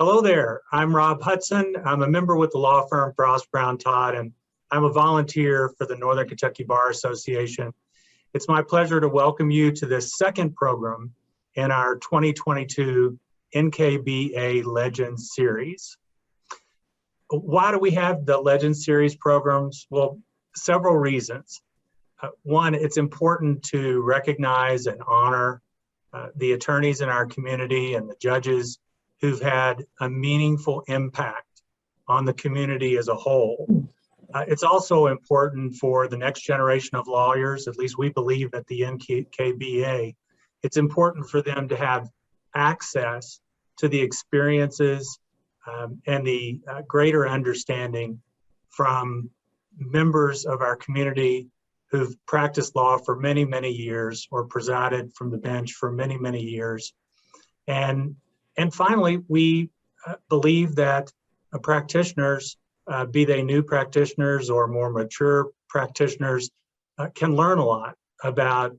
Hello there, I'm Rob Hudson. I'm a member with the law firm Frost Brown Todd, and I'm a volunteer for the Northern Kentucky Bar Association. It's my pleasure to welcome you to this second program in our 2022 NKBA Legends Series. Why do we have the Legends Series programs? Well, several reasons. One, it's important to recognize and honor the attorneys in our community and the judges who've had a meaningful impact on the community as a whole. It's also important for the next generation of lawyers, at least we believe at the NKBA, it's important for them to have access to the experiences and the greater understanding from members of our community who've practiced law for many, many years or presided from the bench for many, many years. And finally, we believe that practitioners, be they new practitioners or more mature practitioners, can learn a lot about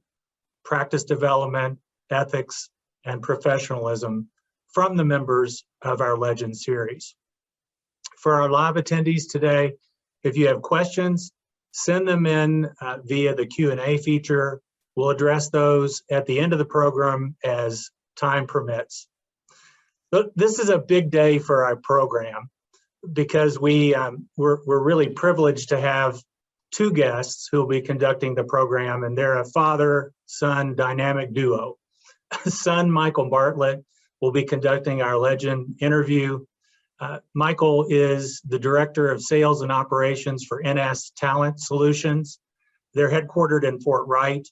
practice development, ethics, and professionalism from the members of our Legend series. For our live attendees today, if you have questions, send them in via the Q&A feature. We'll address those at the end of the program as time permits. This is a big day for our program because we're really privileged to have two guests who will be conducting the program, and they're a father-son dynamic duo. Son Michael Bartlett will be conducting our Legend interview. Michael is the Director of Sales and Operations for NS Talent Solutions. They're headquartered in Fort Wright.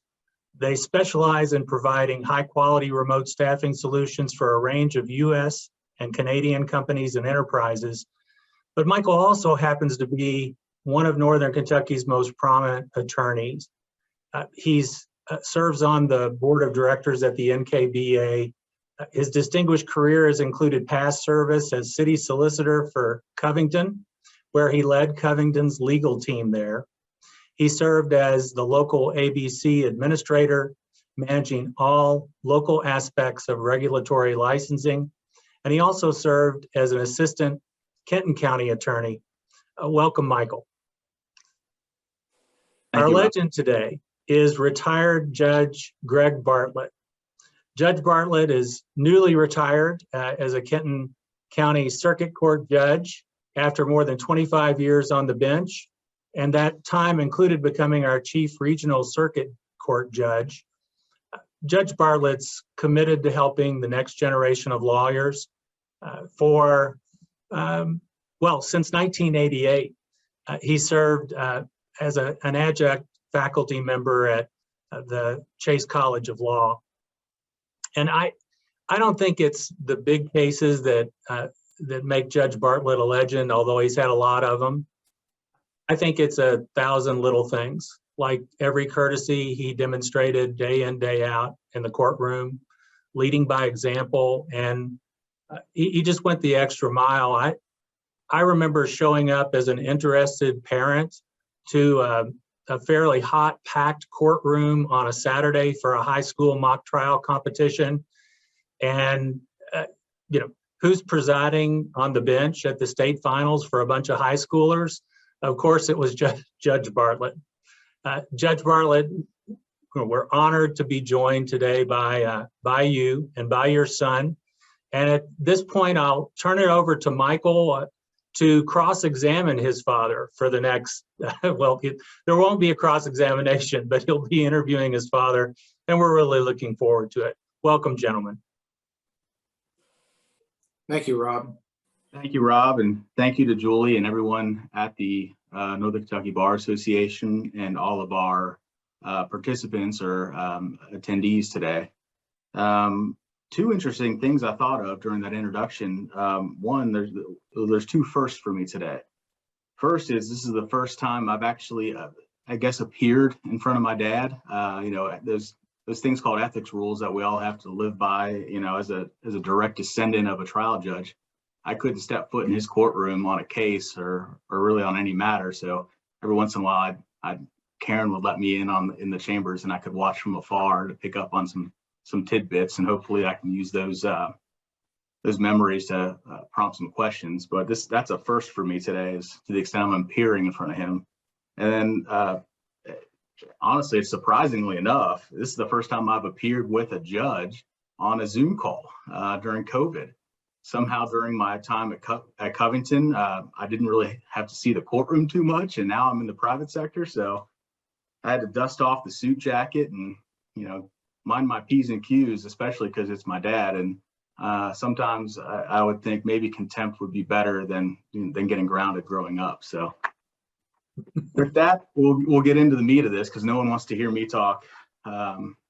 They specialize in providing high-quality remote staffing solutions for a range of U.S. and Canadian companies and enterprises. But Michael also happens to be one of Northern Kentucky's most prominent attorneys. He serves on the board of directors at the NKBA. His distinguished career has included past service as city solicitor for Covington, where he led Covington's legal team there. He served as the local ABC administrator, managing all local aspects of regulatory licensing. And he also served as an assistant Kenton County attorney. Welcome, Michael. Our legend today is retired Judge Greg Bartlett. Judge Bartlett is newly retired as a Kenton County Circuit Court judge after more than 25 years on the bench. And that time included becoming our chief regional circuit court judge. Judge Bartlett's committed to helping the next generation of lawyers since 1988. He served as an adjunct faculty member at the Chase College of Law. And I don't think it's the big cases that make Judge Bartlett a legend, although he's had a lot of them. I think it's 1,000 little things, like every courtesy he demonstrated day in, day out in the courtroom, leading by example, and he just went the extra mile. I remember showing up as an interested parent to a fairly hot, packed courtroom on a Saturday for a high school mock trial competition, and who's presiding on the bench at the state finals for a bunch of high schoolers? Of course, it was Judge Bartlett. Judge Bartlett, we're honored to be joined today by you and by your son. And at this point, I'll turn it over to Michael to cross-examine his father for the next, there won't be a cross-examination, but he'll be interviewing his father, and we're really looking forward to it. Welcome, gentlemen. Thank you, Rob. Thank you, Rob, and thank you to Julie and everyone at the Northern Kentucky Bar Association and all of our participants or attendees today. Two interesting things I thought of during that introduction. One, there's two firsts for me today. First is this is the first time I've actually, I guess, appeared in front of my dad. There's things called ethics rules that we all have to live by. As a direct descendant of a trial judge, I couldn't step foot in his courtroom on a case or really on any matter. So every once in a while, Karen would let me in the chambers, and I could watch from afar to pick up on some tidbits, and hopefully I can use those memories to prompt some questions. But that's a first for me today, is to the extent I'm appearing in front of him. And then honestly, surprisingly enough, this is the first time I've appeared with a judge on a Zoom call during COVID. Somehow during my time at Covington, I didn't really have to see the courtroom too much, and now I'm in the private sector, so I had to dust off the suit jacket and, mind my P's and Q's, especially because it's my dad. And sometimes I would think maybe contempt would be better than getting grounded growing up. So with that, we'll get into the meat of this, because no one wants to hear me talk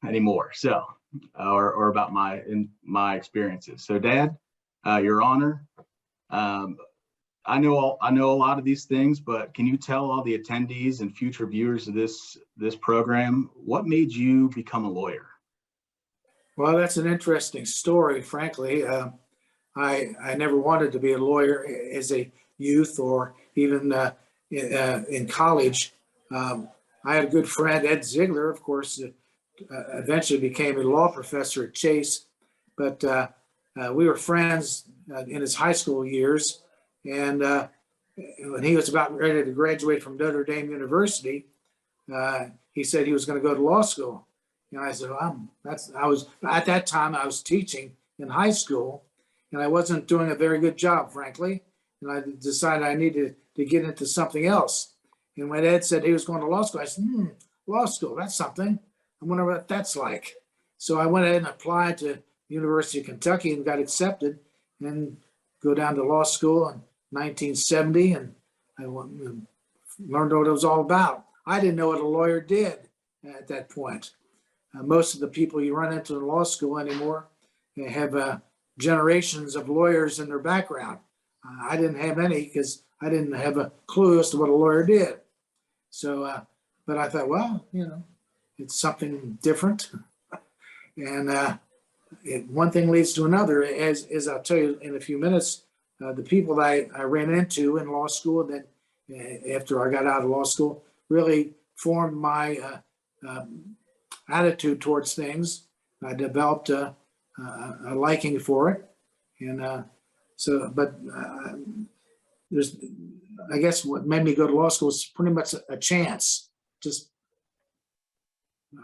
anymore. So, or about my experiences. So, Dad, Your Honor, I know a lot of these things, but can you tell all the attendees and future viewers of this program what made you become a lawyer? Well, that's an interesting story, frankly. I never wanted to be a lawyer as a youth or even in college. I had a good friend, Ed Ziegler, of course, eventually became a law professor at Chase, but we were friends in his high school years. And when he was about ready to graduate from Notre Dame University, he said he was going to go to law school. And I said, at that time I was teaching in high school, and I wasn't doing a very good job, frankly. And I decided I needed to get into something else. And when Ed said he was going to law school, I said, law school, that's something. I wonder what that's like. So I went ahead and applied to University of Kentucky and got accepted, and go down to law school in 1970, and I learned what it was all about. I didn't know what a lawyer did at that point. Most of the people you run into in law school anymore have generations of lawyers in their background. I didn't have any, because I didn't have a clue as to what a lawyer did. So, but I thought, well, it's something different. And one thing leads to another, as I'll tell you in a few minutes. The people that I ran into in law school, and then after I got out of law school, really formed my attitude towards things. I developed a liking for it. And there's, I guess what made me go to law school was pretty much a chance. Just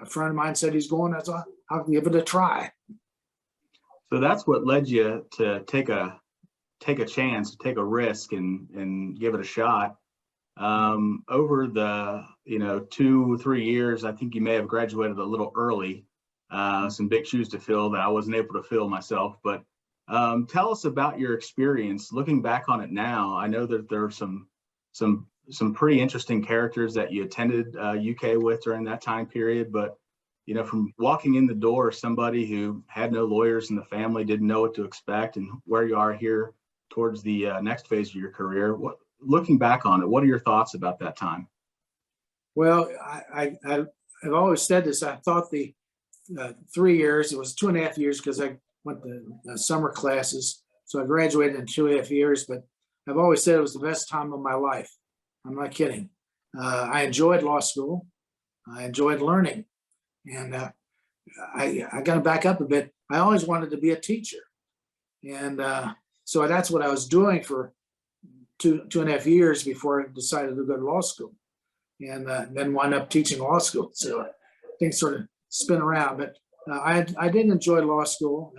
a friend of mine said he's going, I thought, I'll give it a try. So that's what led you to take a chance, take a risk, and give it a shot. Over the 2-3 years, I think you may have graduated a little early. Some big shoes to fill that I wasn't able to fill myself. But tell us about your experience. Looking back on it now, I know that there are some pretty interesting characters that you attended UK with during that time period. But from walking in the door, somebody who had no lawyers in the family, didn't know what to expect, and where you are here towards the next phase of your career. Looking back on it, what are your thoughts about that time? Well, I've always said this. I thought the 3 years, it was 2.5 years, because I went to summer classes. So I graduated in 2.5 years, but I've always said it was the best time of my life. I'm not kidding. I enjoyed law school. I enjoyed learning. And I got to back up a bit. I always wanted to be a teacher. And so that's what I was doing for 2.5 years before I decided to go to law school, and then wound up teaching law school. So things sort of spin around. But I did enjoy law school,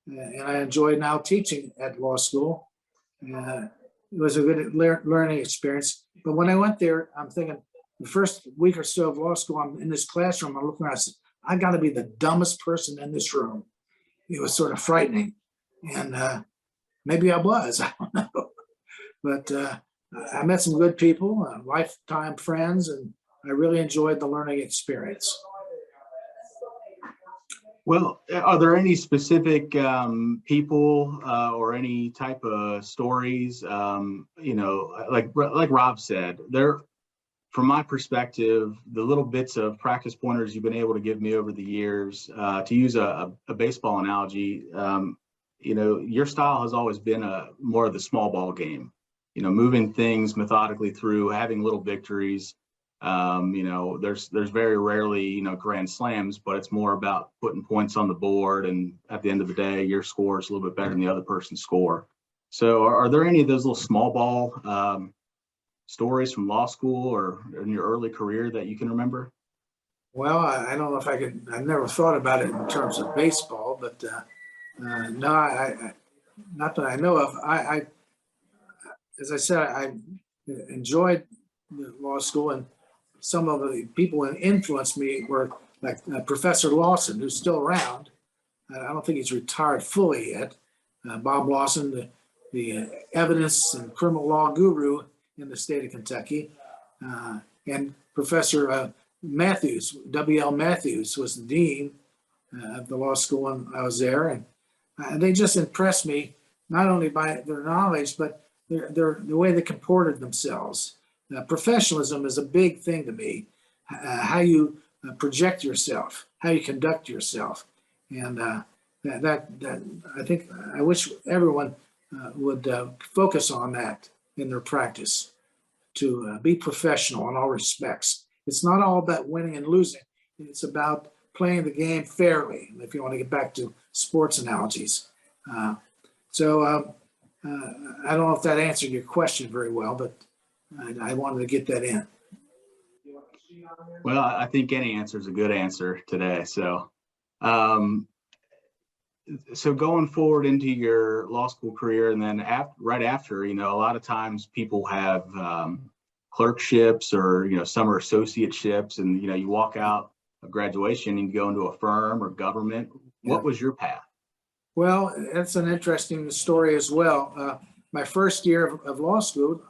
and I enjoy now teaching at law school. It was a good learning experience. But when I went there, I'm thinking, the first week or so of law school, I'm in this classroom, I'm looking around, I said, I got to be the dumbest person in this room. It was sort of frightening. And maybe I was, I don't know. But I met some good people, lifetime friends, and I really enjoyed the learning experience. Well, are there any specific people or any type of stories, like Rob said, from my perspective, the little bits of practice pointers you've been able to give me over the years, to use a baseball analogy, your style has always been more of the small ball game, moving things methodically through, having little victories. There's very rarely, grand slams, but it's more about putting points on the board. And at the end of the day, your score is a little bit better than the other person's score. So are there any of those little small ball stories from law school or in your early career that you can remember? Well, I don't know if I've never thought about it in terms of baseball, but no, not that I know of. As I said, I enjoyed the law school, and some of the people who influenced me were like Professor Lawson, who's still around. I don't think he's retired fully yet. Bob Lawson, the evidence and criminal law guru in the state of Kentucky, and Professor Matthews, W.L. Matthews, was the dean of the law school when I was there, and they just impressed me not only by their knowledge but the way they comported themselves. Professionalism is a big thing to me. How you project yourself, how you conduct yourself, and that I think I wish everyone would focus on that in their practice, to be professional in all respects. It's not all about winning and losing. It's about playing the game fairly, if you want to get back to sports analogies. I don't know if that answered your question very well, but I wanted to get that in. Well, I think any answer is a good answer today. So going forward into your law school career, and then right after, a lot of times people have clerkships or, summer associateships, and, you walk out of graduation and you go into a firm or government. What was your path? Well, that's an interesting story as well. My first year of law school,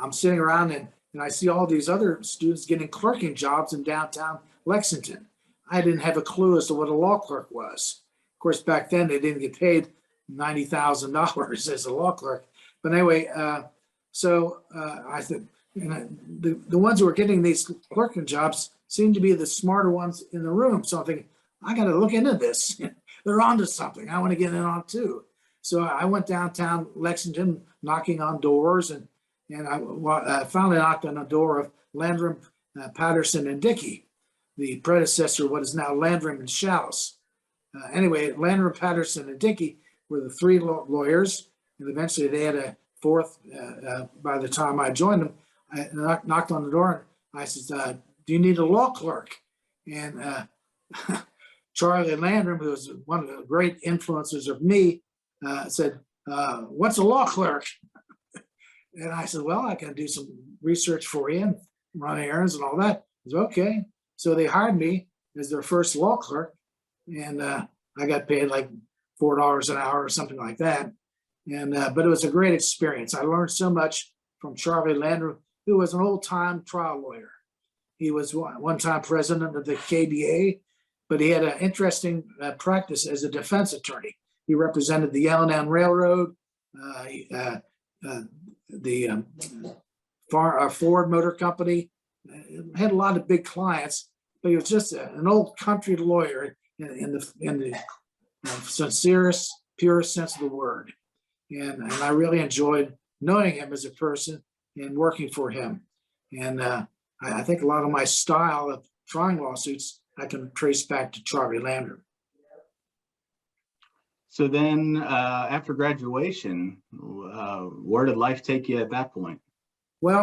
I'm sitting around and I see all these other students getting clerking jobs in downtown Lexington. I didn't have a clue as to what a law clerk was. Of course, back then they didn't get paid $90,000 as a law clerk. But anyway, I said, the ones who were getting these clerking jobs seemed to be the smarter ones in the room. So I'm thinking, I got to look into this. They're onto something. I want to get in on too. So I went downtown Lexington, knocking on doors, and I finally knocked on the door of Landrum, Patterson, and Dickey, the predecessor of what is now Landrum and Shallis. Anyway, Landrum, Patterson, and Dickey were the three lawyers, and eventually they had a fourth by the time I joined them. I knocked on the door and I said, do you need a law clerk? And Charlie Landrum, who was one of the great influences of me, said, what's a law clerk? And I said, well, I can do some research for you and run errands and all that. He said, okay. So they hired me as their first law clerk, and I got paid like $4 an hour or something like that. And but it was a great experience. I learned so much from Charlie Landrum, who was an old-time trial lawyer. He was one-time president of the KBA, but he had an interesting practice as a defense attorney. He represented the L&N Railroad, the Ford Motor Company. Had a lot of big clients, but he was just an old country lawyer in the sincerest, purest sense of the word. And I really enjoyed knowing him as a person and working for him. And I think a lot of my style of trying lawsuits I can trace back to Charlie Landrum. So then after graduation, where did life take you at that point? Well,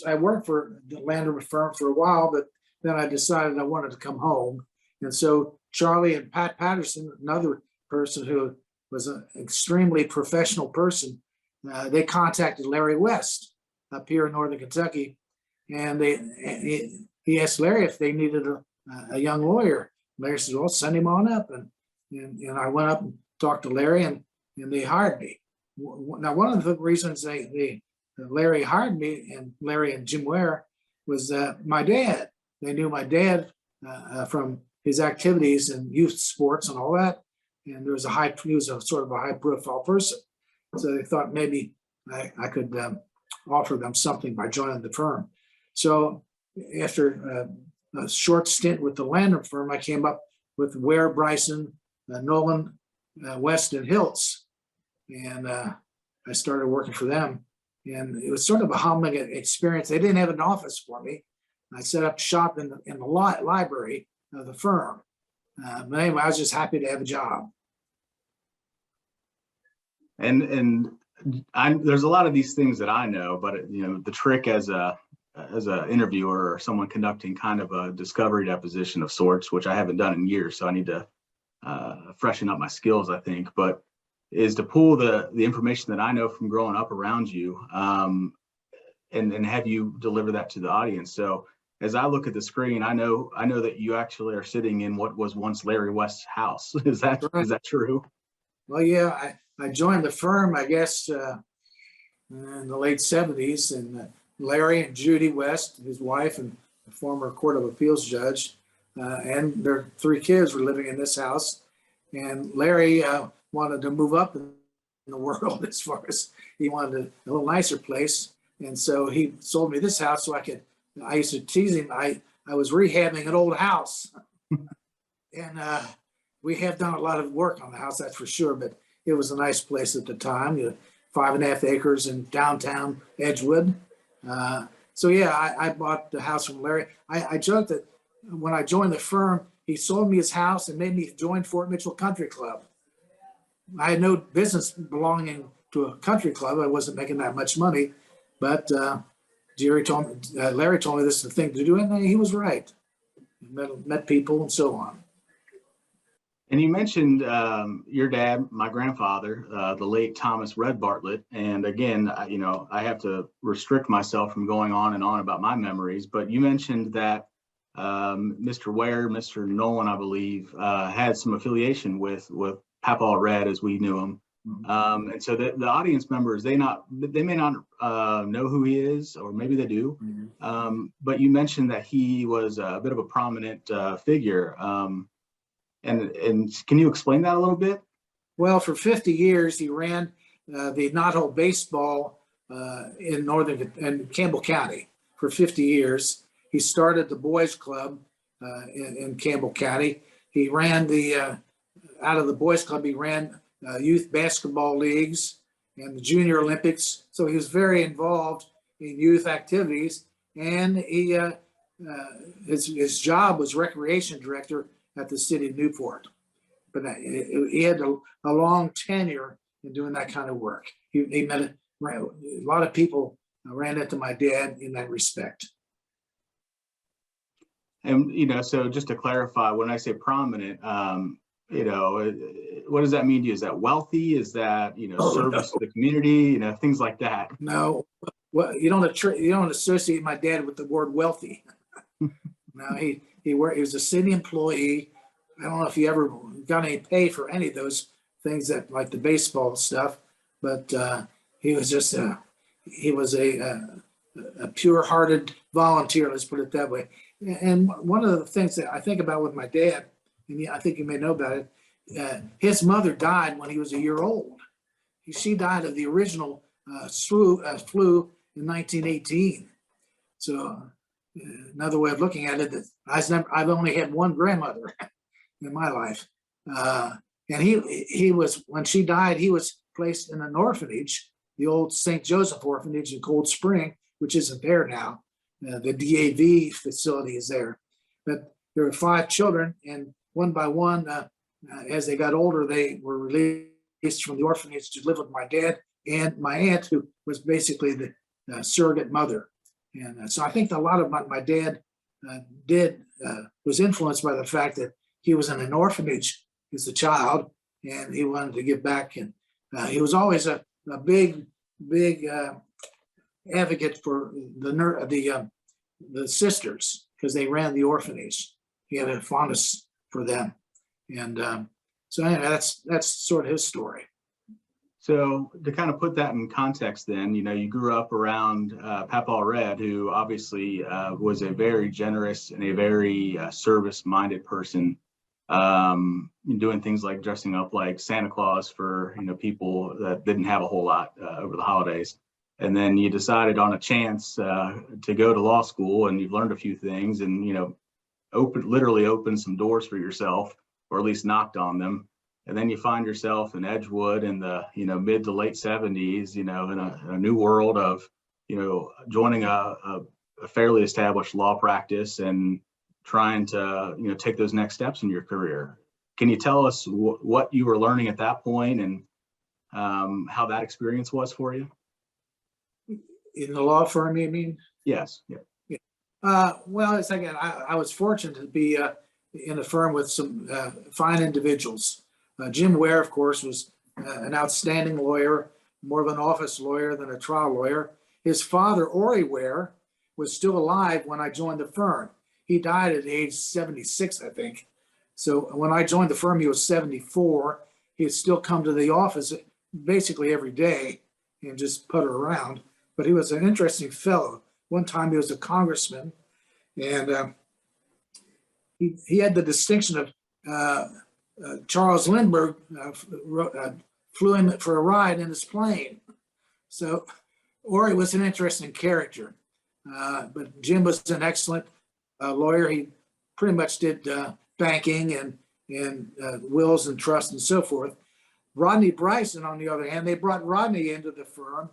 I worked for the Landrum firm for a while, but then I decided I wanted to come home. And so Charlie and Pat Patterson, another person who was an extremely professional person, they contacted Larry West up here in Northern Kentucky. And he asked Larry if they needed a young lawyer. Larry said, well, send him on up. And I went up and talked to Larry, and they hired me. Now, one of the reasons Larry hired me, and Larry and Jim Ware, was my dad. They knew my dad from his activities in youth sports and all that. And he was a sort of a high profile person. So they thought maybe I could offer them something by joining the firm. So after a short stint with the Landrum firm, I came up with Ware, Bryson, Nolan, West, and Hiltz. And I started working for them. And it was sort of a humbling experience. They didn't have an office for me. I set up shop in the library of the firm. But anyway, I was just happy to have a job. And there's a lot of these things that I know, but the trick as a interviewer or someone conducting kind of a discovery deposition of sorts, which I haven't done in years, so I need to freshen up my skills, I think, but is to pull the information that I know from growing up around you, and have you deliver that to the audience. So as I look at the screen, I know that you actually are sitting in what was once Larry West's house. Is that true? Well, yeah, I joined the firm, I guess, in the late 70s, and Larry and Judy West, his wife and the former Court of Appeals judge, and their 3 kids were living in this house. And Larry wanted to move up in the world, as far as he wanted a little nicer place. And so he sold me this house so I used to tease him. I was rehabbing an old house. And we have done a lot of work on the house, that's for sure, but it was a nice place at the time, 5.5 acres in downtown Edgewood. So yeah, I bought the house from Larry. I joked that when I joined the firm, he sold me his house and made me join Fort Mitchell Country Club. I had no business belonging to a country club. I wasn't making that much money, but Larry told me this is the thing to do, and he was right. Met people and so on. And you mentioned your dad, my grandfather, the late Thomas Red Bartlett. And again, I have to restrict myself from going on and on about my memories, but you mentioned that Mr. Ware, Mr. Nolan, I believe, had some affiliation with Papa Red, as we knew him. And so the audience members, they may not know who he is, or maybe they do. But you mentioned that he was a bit of a prominent figure. And can you explain that a little bit? Well, for 50 years, he ran the Knothole baseball in Campbell County for 50 years. He started the boys club in Campbell County. He ran out of the boys club, he ran youth basketball leagues and the Junior Olympics. So he was very involved in youth activities, and his job was recreation director at the city of Newport. But he had a long tenure in doing that kind of work. He met a lot of people ran into my dad in that respect. And, so just to clarify, when I say prominent, what does that mean to you? Is that wealthy? Is that, service to the community, things like that? No, well, you don't associate my dad with the word wealthy. No, he was a city employee. I don't know if he ever got any pay for any of those things that, like the baseball stuff, but he was just a pure-hearted volunteer. Let's put it that way. And one of the things that I think about with my dad, and I think you may know about it, his mother died when he was a year old. She died of the original flu in 1918. So another way of looking at it, that I've only had one grandmother in my life. And he was, when she died, he was placed in an orphanage, the old St. Joseph orphanage in Cold Spring, which isn't there now. The DAV facility is there. But there were 5 children, and one by one, as they got older, they were released from the orphanage to live with my dad and my aunt, who was basically the surrogate mother. And so I think a lot of what my dad did was influenced by the fact that he was in an orphanage as a child, and he wanted to give back. And he was always a big advocate for the sisters, because they ran the orphanage. He had a fondness for them. And so anyway, that's sort of his story. So to kind of put that in context then, you grew up around Papa Red, who obviously was a very generous and a very service-minded person, doing things like dressing up like Santa Claus for, people that didn't have a whole lot over the holidays. And then you decided on a chance to go to law school, and you've learned a few things and, literally opened some doors for yourself, or at least knocked on them. and then you find yourself in Edgewood in the, mid to late 70s, in a new world of, joining a fairly established law practice and trying to, take those next steps in your career. Can you tell us what you were learning at that point and how that experience was for you? In the law firm, you mean? Yes. Yeah. Well, it's again, I was fortunate to be in a firm with some fine individuals. Jim Ware, of course, was an outstanding lawyer, more of an office lawyer than a trial lawyer. His father, Ori Ware, was still alive when I joined the firm. He died at age 76, I think. So when I joined the firm, he was 74. He had still come to the office basically every day and just putter around. But he was an interesting fellow. One time he was a congressman, and he had the distinction of Charles Lindbergh flew him for a ride in his plane. So Ori was an interesting character. But Jim was an excellent lawyer. He pretty much did banking and wills and trusts and so forth. Rodney Bryson, on the other hand, they brought Rodney into the firm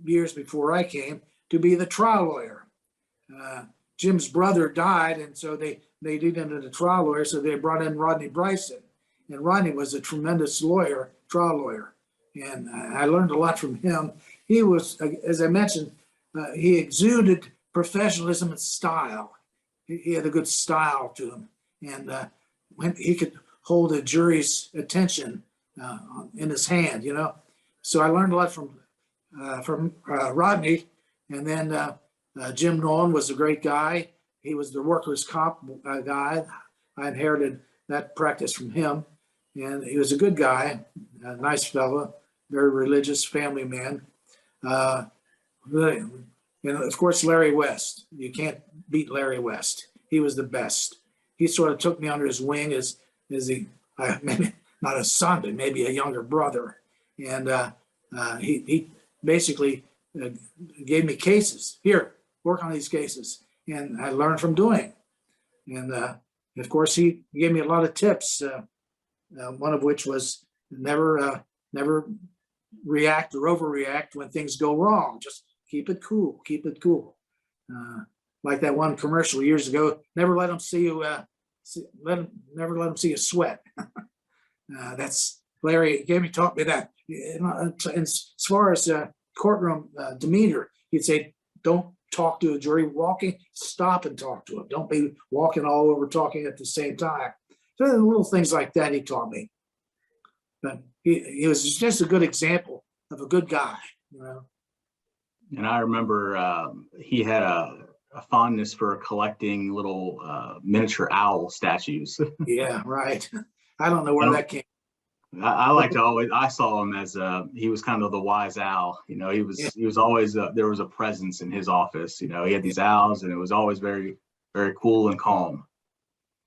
years before I came to be the trial lawyer. Jim's brother died, and so they needed a trial lawyer, so they brought in Rodney Bryson. And Rodney was a tremendous lawyer, trial lawyer. And I learned a lot from him. He was, as I mentioned, he exuded professionalism and style. He had a good style to him. And when he could hold a jury's attention in his hand, So I learned a lot from Rodney. And then Jim Nolan was a great guy. He was the workers' comp guy. I inherited that practice from him. And he was a good guy, a nice fellow, very religious family man. Of course, Larry West. You can't beat Larry West. He was the best. He sort of took me under his wing as maybe not a son, but maybe a younger brother. And he basically gave me cases. Here, work on these cases. And I learned from doing. And of course, he gave me a lot of tips. One of which was never react or overreact when things go wrong. Just keep it cool. Keep it cool. Like that one commercial years ago. Never let them see you. Never let them see you sweat. That's Larry taught me that. And as far as courtroom demeanor, he'd say, "Don't talk to a jury walking. Stop and talk to them. Don't be walking all over talking at the same time." So little things like that he taught me. But he was just a good example of a good guy, And I remember he had a fondness for collecting little miniature owl statues. Yeah, right. I don't know where that came. I like to I saw him as he was kind of the wise owl. He was always there was a presence in his office. He had these owls, and it was always very, very cool and calm.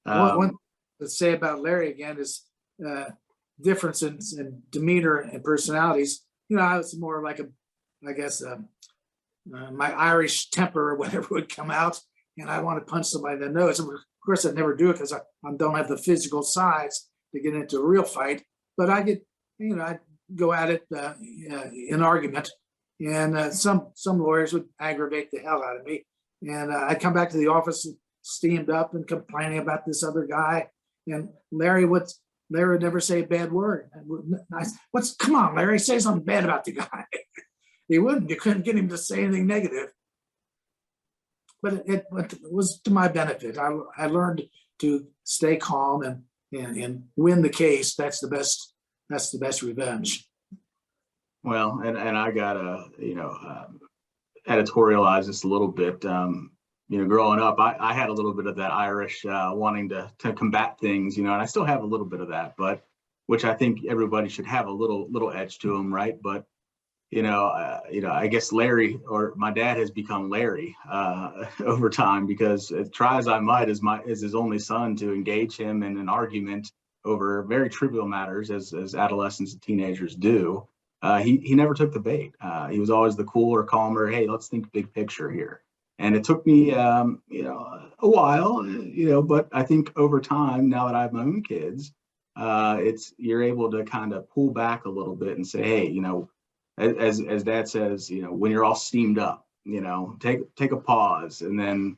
One to say about Larry again is difference in demeanor and personalities. I was more like my Irish temper or whatever would come out, and I want to punch somebody in the nose. And of course, I'd never do it because I don't have the physical size to get into a real fight. But I get, I'd go at it in argument, and some lawyers would aggravate the hell out of me, and I'd come back to the office steamed up and complaining about this other guy, and Larry would never say a bad word. Come on, Larry, say something bad about the guy. He wouldn't. You couldn't get him to say anything negative. But it was to my benefit. I learned to stay calm and win the case. That's the best revenge. Well, and I gotta editorialize this a little bit. Growing up, I had a little bit of that Irish wanting to combat things, and I still have a little bit of that, but which I think everybody should have a little edge to them, right? But I guess Larry, or my dad, has become Larry over time, because try as I might as his only son to engage him in an argument over very trivial matters, as adolescents and teenagers do. He never took the bait. He was always the cooler, calmer. Hey, let's think big picture here. And it took me, a while, but I think over time, now that I have my own kids, you're able to kind of pull back a little bit and say, hey, as Dad says, when you're all steamed up, take a pause and then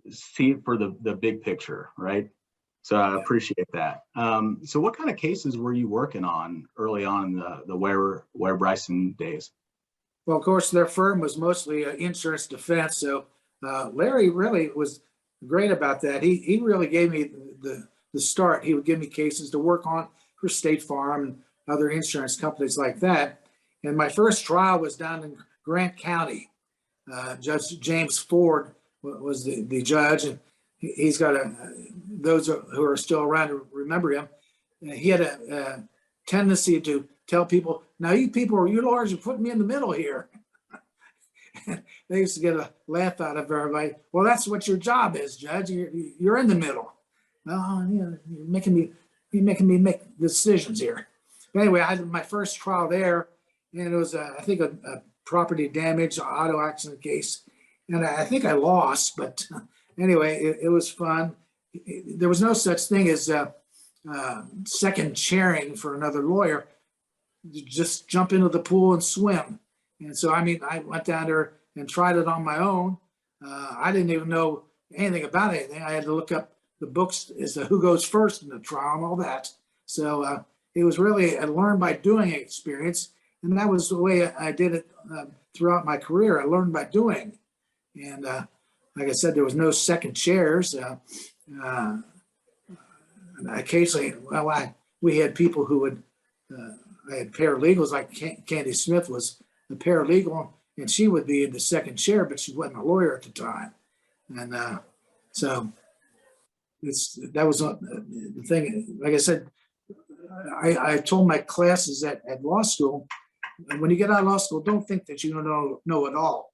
see it for the big picture, right? So I appreciate that. So what kind of cases were you working on early on in the Ware Bryson days? Well, of course, their firm was mostly insurance defense. So Larry really was great about that. He really gave me the start. He would give me cases to work on for State Farm and other insurance companies like that. And my first trial was down in Grant County. Judge James Ford was the judge, and he's got those who are still around to remember him. He had a tendency to tell people, now you lawyers are putting me in the middle here. They used to get a laugh out of everybody. Well, that's what your job is, Judge. You're in the middle. Well, you're making me make decisions here. But anyway, I had my first trial there, and it was, I think, a property damage, auto accident case. And I think I lost, but anyway, it was fun. There was no such thing as second chairing for another lawyer. You just jump into the pool and swim. And so, I went down there and tried it on my own. I didn't even know anything about anything. I had to look up the books as to who goes first in the trial and all that. So it was really a learn by doing experience. And that was the way I did it throughout my career. I learned by doing. And like I said, there was no second chairs. Occasionally, we had people who would, I had paralegals, like Candy Smith was the paralegal, and she would be in the second chair, but she wasn't a lawyer at the time. And so that was the thing. Like I said, I told my classes at law school, when you get out of law school, don't think that you know it all.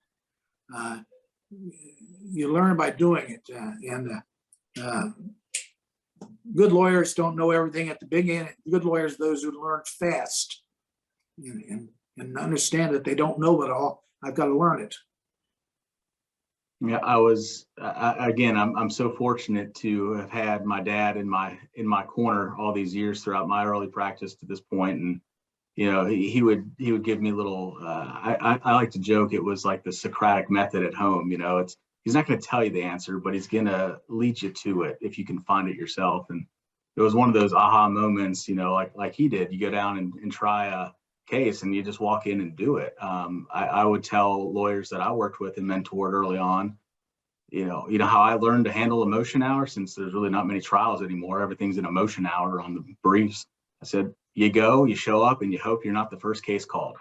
You learn by doing it. Good lawyers don't know everything at the beginning. Good lawyers are those who learn fast and understand that they don't know it all. I've got to learn it. Yeah, I'm so fortunate to have had my dad in my corner all these years throughout my early practice to this point. And he would give me little. I like to joke it was like the Socratic method at home. He's not going to tell you the answer, but he's going to lead you to it if you can find it yourself. And it was one of those aha moments, like he did. You go down and try a case and you just walk in and do it. I would tell lawyers that I worked with and mentored early on, how I learned to handle a motion hour, since there's really not many trials anymore. Everything's an emotion hour on the briefs. I said, you go, you show up, and you hope you're not the first case called,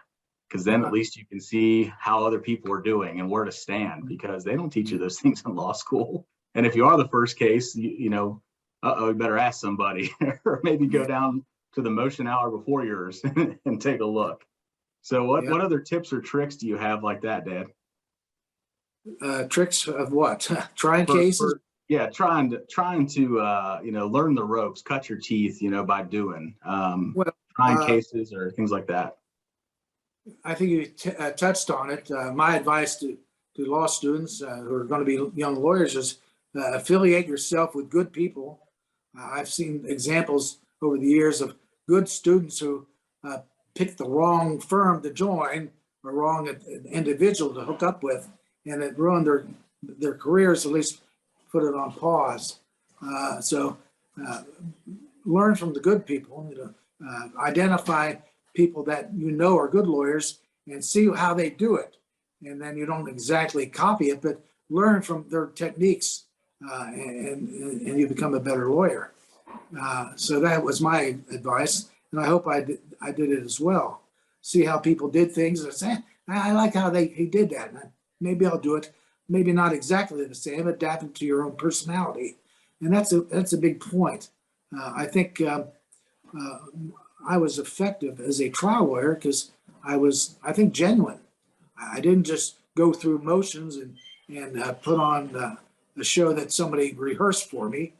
because then at least you can see how other people are doing and where to stand, because they don't teach you those things in law school. And if you are the first case, you better ask somebody or maybe go down to the motion hour before yours and take a look. So what other tips or tricks do you have like that, Dad? Tricks of what? Trying cases? Trying to learn the ropes, cut your teeth, by doing trying cases or things like that. I think you touched on it. My advice to law students who are going to be young lawyers is affiliate yourself with good people. I've seen examples over the years of good students who picked the wrong firm to join or wrong individual to hook up with, and it ruined their careers, at least put it on pause. So learn from the good people, identify people that are good lawyers and see how they do it. And then you don't exactly copy it, but learn from their techniques and you become a better lawyer. So that was my advice. And I hope I did it as well. See how people did things and say, I like how he did that. Maybe I'll do it. Maybe not exactly the same, adapt it to your own personality. And that's a big point. I think I was effective as a trial lawyer because I was, genuine. I didn't just go through motions and put on a show that somebody rehearsed for me.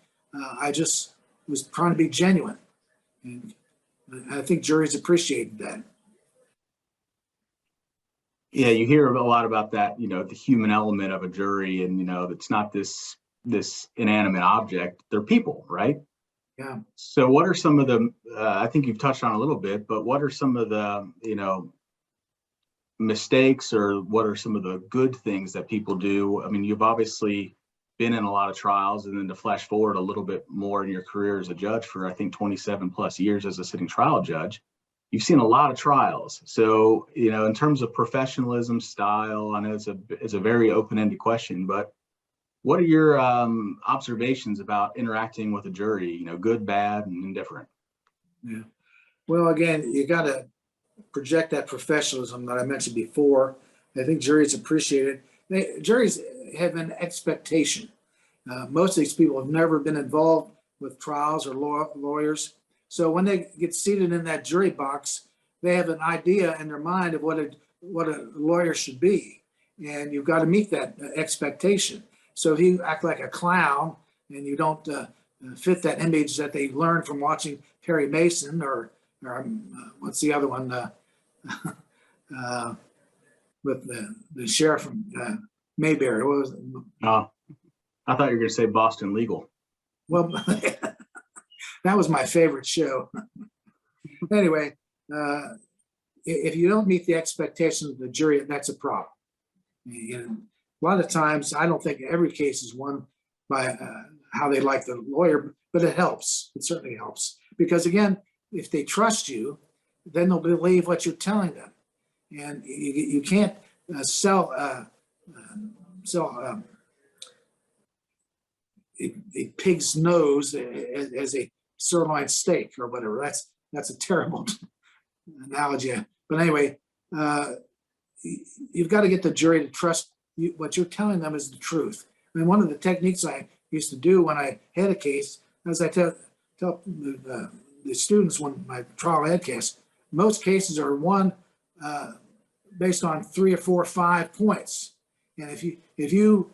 I just was trying to be genuine. And I think juries appreciated that. Yeah, you hear a lot about that, the human element of a jury, and it's not this inanimate object. They're people, right? Yeah. So what are some of the, I think you've touched on a little bit, but what are some of the, mistakes, or what are some of the good things that people do? I mean, you've obviously been in a lot of trials, and then to flash forward a little bit more in your career as a judge for, I think, 27 plus years as a sitting trial judge, you've seen a lot of trials. So, in terms of professionalism, style, I know it's a very open-ended question, but what are your observations about interacting with a jury, good, bad, and indifferent? Yeah. Well, again, you got to project that professionalism that I mentioned before. I think juries appreciate it. Juries have an expectation. Most of these people have never been involved with trials or lawyers. So when they get seated in that jury box, they have an idea in their mind of what a lawyer should be. And you've got to meet that expectation. So if you act like a clown and you don't fit that image that they learned from watching Perry Mason or what's the other one with the sheriff from Mayberry? What was it? Oh, I thought you were going to say Boston Legal. Well, that was my favorite show. Anyway, if you don't meet the expectations of the jury, that's a problem. A lot of times, I don't think every case is won by how they like the lawyer, but it helps. It certainly helps. Because again, if they trust you, then they'll believe what you're telling them. And you can't sell a pig's nose as a sirloin steak or whatever. That's a terrible analogy. But anyway, you've got to get the jury to trust you. What you're telling them is the truth. I mean, one of the techniques I used to do when I had a case, as I tell the students when my trial had case, most cases are won based on 3 or 4 or 5 points. And if you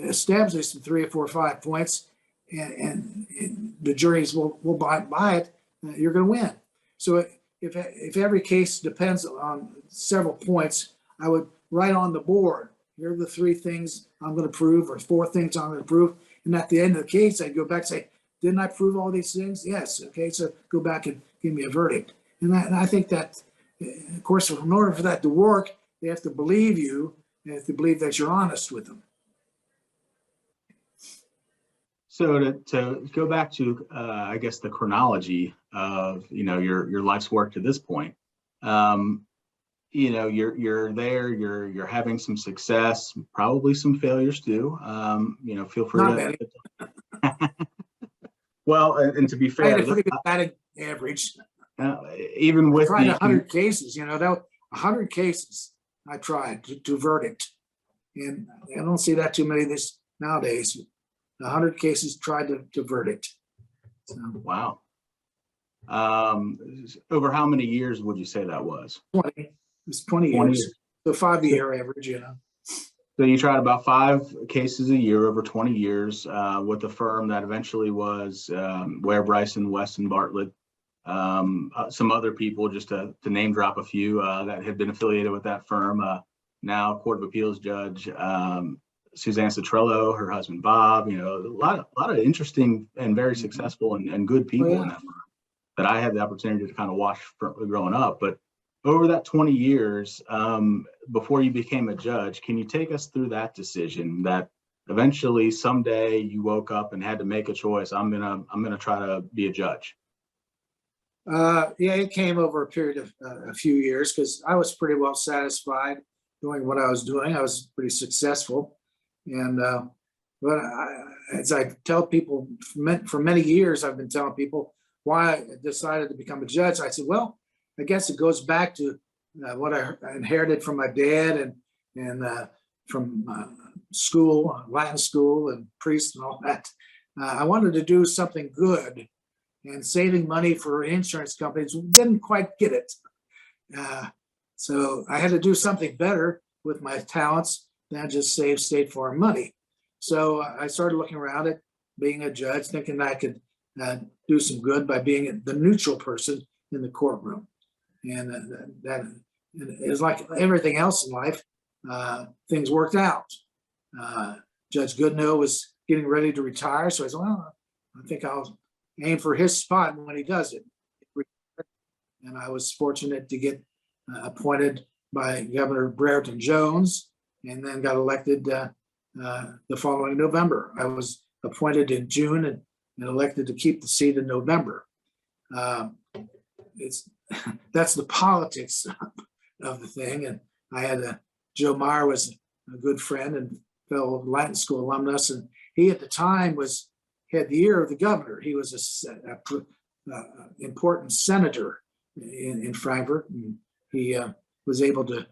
establish the 3 or 4 or 5 points, and the juries will buy it, you're going to win. So if every case depends on several points, I would write on the board, here are the 3 things I'm going to prove, or 4 things I'm going to prove. And at the end of the case, I'd go back and say, didn't I prove all these things? Yes. Okay, so go back and give me a verdict. And I think that, of course, in order for that to work, they have to believe you. They have to believe that you're honest with them. So to go back to, I guess, the chronology of, your life's work to this point, you're there, you're having some success, probably some failures too. Feel free to. Well, and to be fair, I had a pretty good batting average. Even with I tried 100 cases, that 100 cases I tried to verdict, and I don't see that too many nowadays. 100 cases tried to verdict. So, wow. Over how many years would you say that was? 20. It was 20 years. So 5-year average, So you tried about 5 cases a year over 20 years with a firm that eventually was Ware, Bryson, Weston, Bartlett, some other people, just to name drop a few that had been affiliated with that firm. Now Court of Appeals Judge Suzanne Citrello, her husband Bob. A lot of interesting and very successful and good people in that firm that I had the opportunity to kind of watch growing up. But over that 20 years, before you became a judge, can you take us through that decision that eventually someday you woke up and had to make a choice? I'm gonna try to be a judge. It came over a period of a few years, because I was pretty well satisfied doing what I was doing. I was pretty successful, and as I tell people for many years, I've been telling people why I decided to become a judge. I said, well, I guess it goes back to what I inherited from my dad and from school, Latin school, and priest and all that. I wanted to do something good, and saving money for insurance companies didn't quite get it. So I had to do something better with my talents than just save State Farm money. So I started looking around at being a judge, thinking I could do some good by being the neutral person in the courtroom. And that is like everything else in life. Things worked out. Judge Goodnow was getting ready to retire, so I said, well, I think I'll aim for his spot when he does it. And I was fortunate to get appointed by Governor Brereton Jones, and then got elected the following November. I was appointed in June and elected to keep the seat in November. That's the politics of the thing. And I had Joe Meyer was a good friend and fellow Latin School alumnus, and he at the time had the ear of the governor. He was a important senator in Frankfurt. And he was able to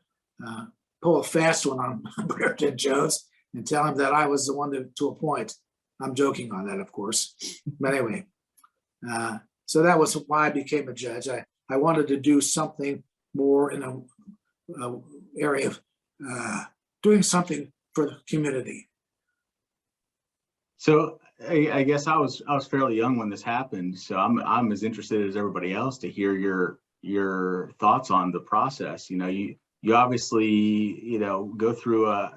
pull a fast one on Brereton Jones and tell him that I was the one to appoint. I'm joking on that, of course. But anyway, so that was why I became a judge. I wanted to do something more in a area of doing something for the community. So I guess I was fairly young when this happened, so I'm as interested as everybody else to hear your thoughts on the process. You obviously go through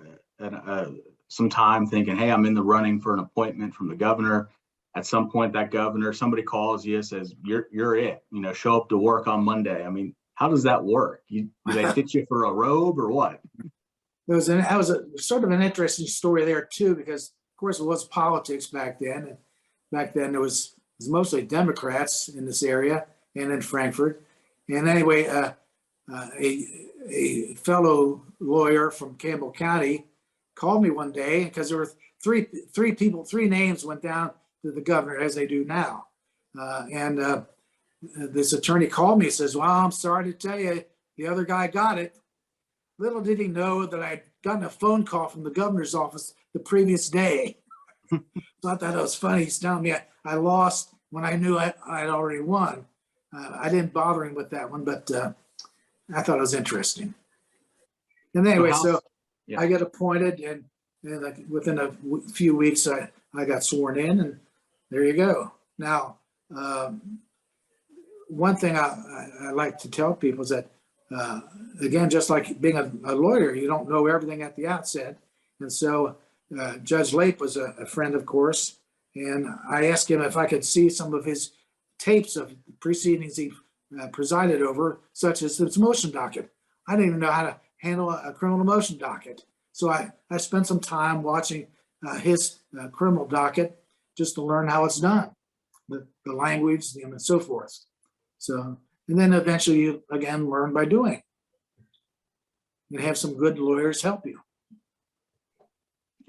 some time thinking, hey, I'm in the running for an appointment from the governor. At some point, that governor, somebody calls you, says you're it. Show up to work on Monday. I mean, how does that work? Do they fit you for a robe or what? That was a sort of an interesting story there too, because of course it was politics back then. And back then it was mostly Democrats in this area and in Frankfurt. And anyway, a fellow lawyer from Campbell County called me one day because there were three names went down to the governor as they do now. And this attorney called me and says, well, I'm sorry to tell you, the other guy got it. Little did he know that I'd gotten a phone call from the governor's office the previous day. So I thought it was funny. He's telling me I lost when I knew I'd already won. I didn't bother him with that one, but I thought it was interesting. And anyway, I got appointed, and like within a few weeks, I got sworn in, and there you go. Now, one thing I like to tell people is that, again, just like being a lawyer, you don't know everything at the outset. And so Judge Lape was a friend, of course, and I asked him if I could see some of his tapes of proceedings he presided over, such as this motion docket. I didn't even know how to handle a criminal motion docket. So I spent some time watching his criminal docket just to learn how it's done, the language, and so forth. So, and then eventually you, again, learn by doing. You have some good lawyers help you.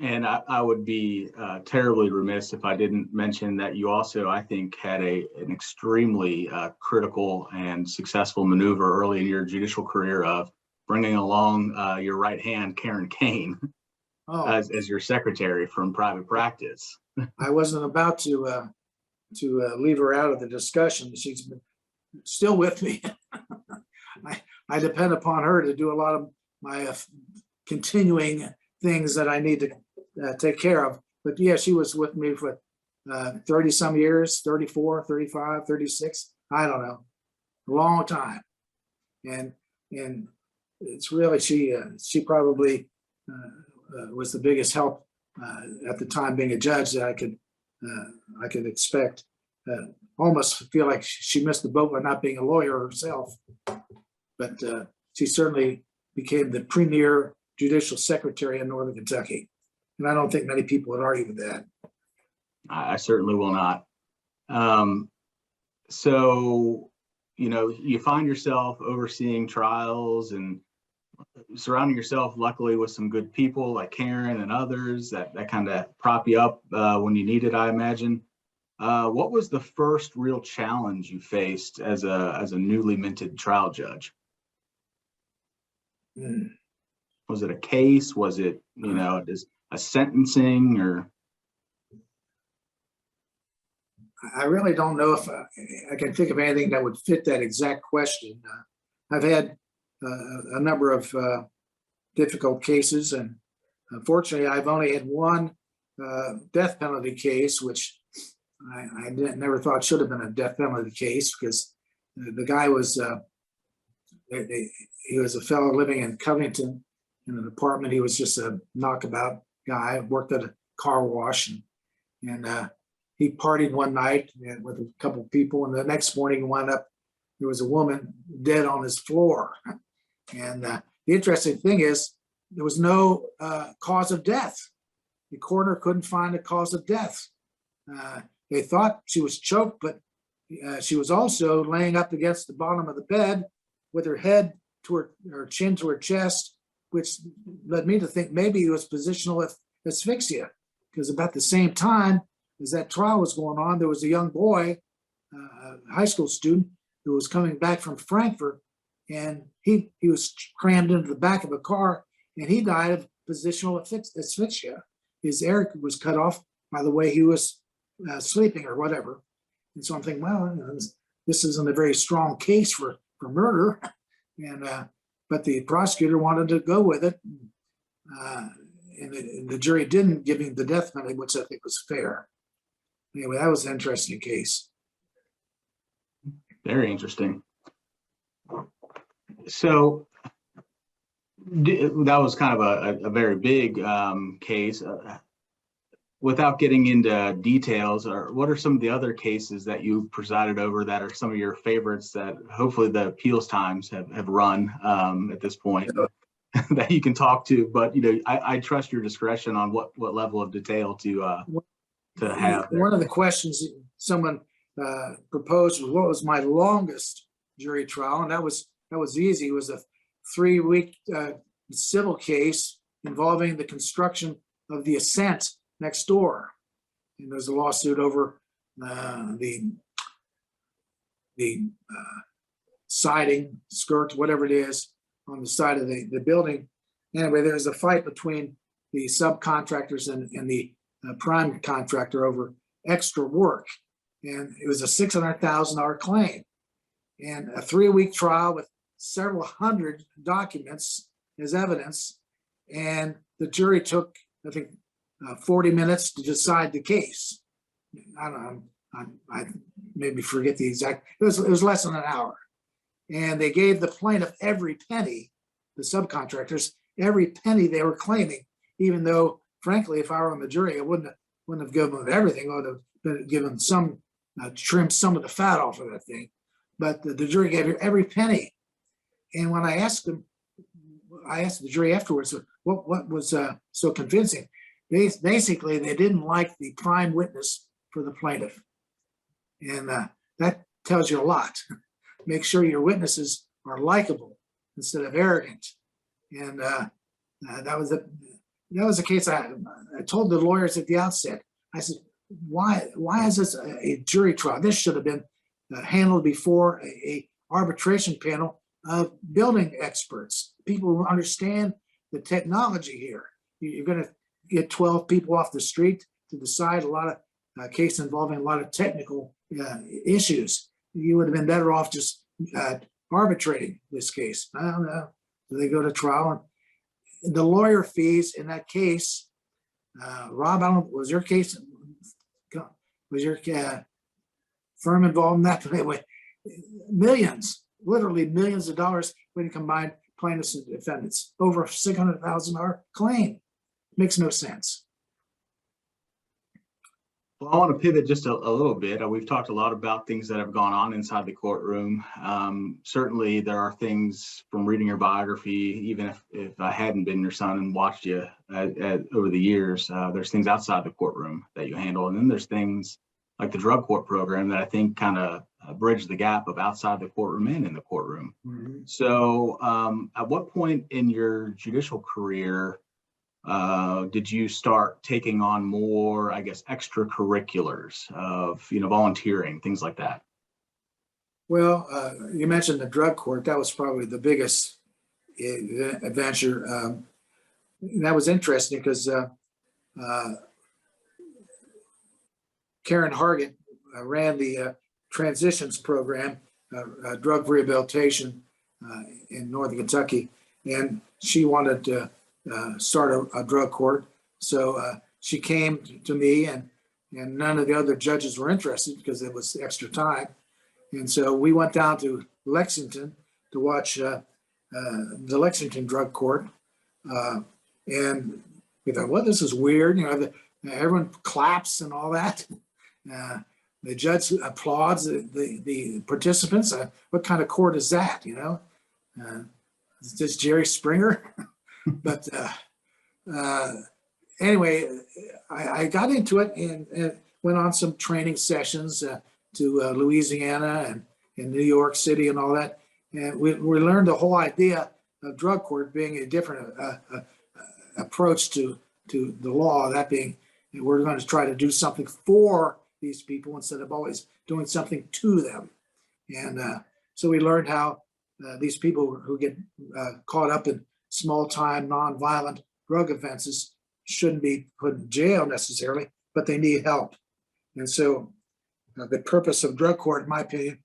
And I would be terribly remiss if I didn't mention that you also, I think, had an extremely critical and successful maneuver early in your judicial career of bringing along your right hand, Karen Kane, as your secretary from private practice. I wasn't about to leave her out of the discussion. She's been still with me. I depend upon her to do a lot of my continuing things that I need to take care of. But yeah, she was with me for 30 some years, 34, 35, 36, I don't know, a long time. And it's really, she probably was the biggest help at the time being a judge that I could expect. Almost feel like she missed the boat by not being a lawyer herself. But she certainly became the premier judicial secretary in Northern Kentucky. And I don't think many people would argue with that. I certainly will not. So, you find yourself overseeing trials and surrounding yourself, luckily, with some good people like Karen and others that kind of prop you up when you need it, I imagine. What was the first real challenge you faced as a newly minted trial judge? Was it a case? Was it, just a sentencing, or? I really don't know if I can think of anything that would fit that exact question. I've had a number of difficult cases, and unfortunately, I've only had one death penalty case, which I never thought should have been a death penalty case, because the guy was he was a fellow living in Covington in an apartment. He was just a knockabout guy, worked at a car wash, and he partied one night with a couple of people, and the next morning he wound up, there was a woman dead on his floor. And the interesting thing is, there was no cause of death. The coroner couldn't find a cause of death. They thought she was choked, but she was also laying up against the bottom of the bed with her head to her chin to her chest, which led me to think maybe it was positional asphyxia, because about the same time as that trial was going on, there was a young boy, a high school student, who was coming back from Frankfurt, and he was crammed into the back of a car, and he died of positional asphyxia. His air was cut off by the way he was sleeping or whatever. And so I'm thinking, well, this isn't a very strong case for murder. And but the prosecutor wanted to go with it. And the jury didn't give him the death penalty, which I think was fair. Anyway, that was an interesting case. Very interesting. So that was kind of a very big case. Without getting into details, or what are some of the other cases that you presided over that are some of your favorites that hopefully the appeals times have run at this point that you can talk to? But I trust your discretion on what level of detail to have there. One of the questions someone proposed was, what was my longest jury trial? And that was easy. It was a 3-week civil case involving the construction of the Ascent next door. And there's a lawsuit over the siding, skirt, whatever it is, on the side of the building. Anyway, there's a fight between the subcontractors and the prime contractor over extra work. And it was a $600,000 claim. And a 3-week trial with several hundred documents as evidence. And the jury took, I think, 40 minutes to decide the case. I don't know, I maybe forget the exact, it was less than an hour. And they gave the plaintiff every penny, the subcontractors, every penny they were claiming, even though, frankly, if I were on the jury, I wouldn't have given them everything. I would have been given some, trimmed some of the fat off of that thing. But the jury gave her every penny. And when I asked the jury afterwards, what was so convincing? Basically, they didn't like the prime witness for the plaintiff. And that tells you a lot. Make sure your witnesses are likable instead of arrogant. And that was a case I told the lawyers at the outset. I said, why is this a jury trial? This should have been handled before a arbitration panel of building experts, people who understand the technology here. You're going to get 12 people off the street to decide a lot of case involving a lot of technical issues. You would have been better off just arbitrating this case. I don't know. So they go to trial, and the lawyer fees in that case, Rob, I don't know, was your firm involved in that? Anyway, millions, literally millions of dollars when you combine plaintiffs and defendants, over a $600,000 claim. Makes no sense. Well, I want to pivot just a little bit. We've talked a lot about things that have gone on inside the courtroom. Certainly, there are things from reading your biography, even if I hadn't been your son and watched you over the years, there's things outside the courtroom that you handle. And then there's things like the drug court program that I think kind of bridge the gap of outside the courtroom and in the courtroom. Mm-hmm. So at what point in your judicial career did you start taking on more, I guess, extracurriculars of, volunteering, things like that? Well, you mentioned the drug court. That was probably the biggest adventure. That was interesting because Karen Hargett ran the transitions program, drug rehabilitation in Northern Kentucky, and she wanted to start a drug court. So she came to me, and none of the other judges were interested because it was extra time. And so we went down to Lexington to watch the Lexington drug court. And we thought, well, this is weird. Everyone claps and all that. The judge applauds the participants. What kind of court is that, you know? Is this Jerry Springer? But anyway, I got into it and went on some training sessions to Louisiana and in New York City and all that. And we learned the whole idea of drug court being a different approach to the law, that being we're going to try to do something for these people instead of always doing something to them. And so we learned how these people who get caught up in small time, non-violent drug offenses shouldn't be put in jail necessarily, but they need help. And so the purpose of drug court, in my opinion,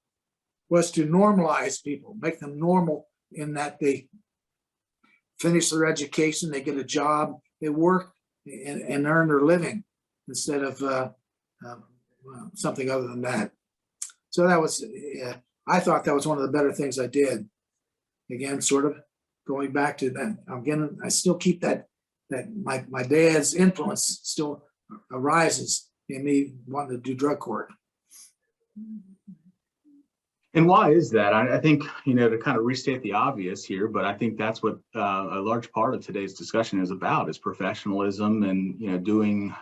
was to normalize people, make them normal in that they finish their education, they get a job, they work and earn their living instead of something other than that. So that was, I thought that was one of the better things I did. Again, sort of going back to that, again, I still keep that my dad's influence still arises in me wanting to do drug court. And why is that? I think, you know, to kind of restate the obvious here, but I think that's what a large part of today's discussion is about, is professionalism and, you know, doing,